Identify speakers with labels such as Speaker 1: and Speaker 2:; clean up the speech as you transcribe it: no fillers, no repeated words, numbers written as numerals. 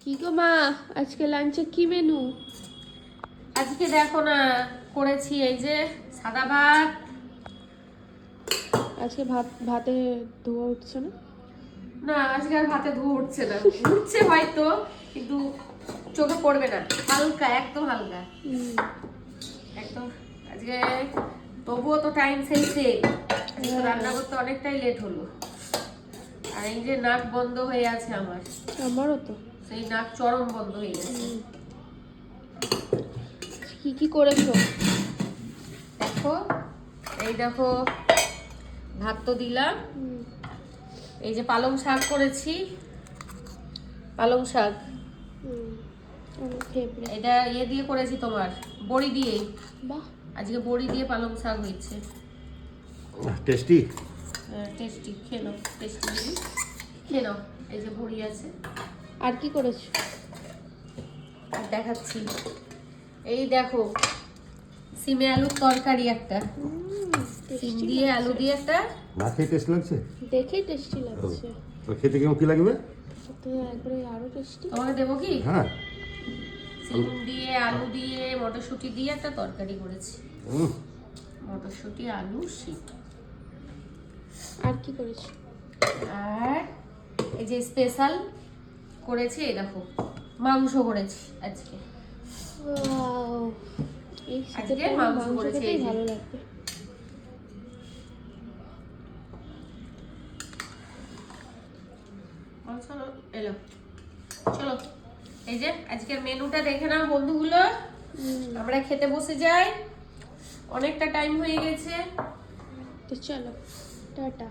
Speaker 1: কি গো মা, আজকে লাঞ্চে কি মেনু?
Speaker 2: আজকে দেখো না করেছি এই যে সাদা ভাত।
Speaker 1: আজকে ভাতে ধোয়া উঠছে না?
Speaker 2: না আজকে আর ভাতে ধোয়া উঠছে না, উঠছে হয়তো কিন্তু চোখে পড়বে না, হালকা একদম হালকা একদম। আজকে তবুও তো টাইম সেই রান্না করতে অনেকটাই লেট হলো। আর এই যে নাক বন্ধ হয়ে আছে আমার,
Speaker 1: আমারও তো
Speaker 2: সেই নাক চরম বন্ধ হয়ে গেছে।
Speaker 1: কি কি করেছো?
Speaker 2: দেখো এই দেখো ভাত তো দিলাম, এই যে পালং শাক করেছি, পালং শাক এটা ইয়ে দিয়ে করেছি তোমার বড়ি দিয়ে।
Speaker 1: বাহ,
Speaker 2: আজকে বড়ি দিয়ে পালং শাক হয়েছে,
Speaker 3: টেস্টি
Speaker 2: টেস্টি। খেয়ে নাও, টেস্টি দিদি খেয়ে নাও। এই যে বড়ি আছে।
Speaker 1: আর কি করেছো?
Speaker 2: আর দেখাচ্ছি, এই দেখো সিমে আলুর তরকারি, একটা সিম দিয়ে আলু দিয়ে একটা।
Speaker 3: না খেয়ে টেস্ট লাগছে?
Speaker 1: দেখেই টেস্টি লাগছে।
Speaker 3: তো খেতে কেমন কি লাগবে?
Speaker 1: তো একবারে আরো টেস্টি।
Speaker 2: তোমাকে দেবো কি?
Speaker 3: হ্যাঁ,
Speaker 2: সিম দিয়ে আলু দিয়ে মটরশুঁটি দিয়ে একটা তরকারি করেছি,
Speaker 3: হুম,
Speaker 2: মটরশুঁটি আলু শীত।
Speaker 1: আর কি করেছো?
Speaker 2: আর এই যে স্পেশাল করেছি, এই দেখো মাংস করেছি আজকে।
Speaker 1: Wow, এই
Speaker 2: আজকে
Speaker 1: শীতের
Speaker 2: মাংস
Speaker 1: মাংস
Speaker 2: করেছি,
Speaker 1: খেতেই
Speaker 2: এই যে।
Speaker 1: ভালো লাগবে।
Speaker 2: চলো এলো, চলো এই যে আজকের মেনুটা দেখে নাও বন্ধুগুলো। আমরা খেতে বসে যাই, অনেকটা টাইম হয়ে গেছে।
Speaker 1: তো চলো, টাটা।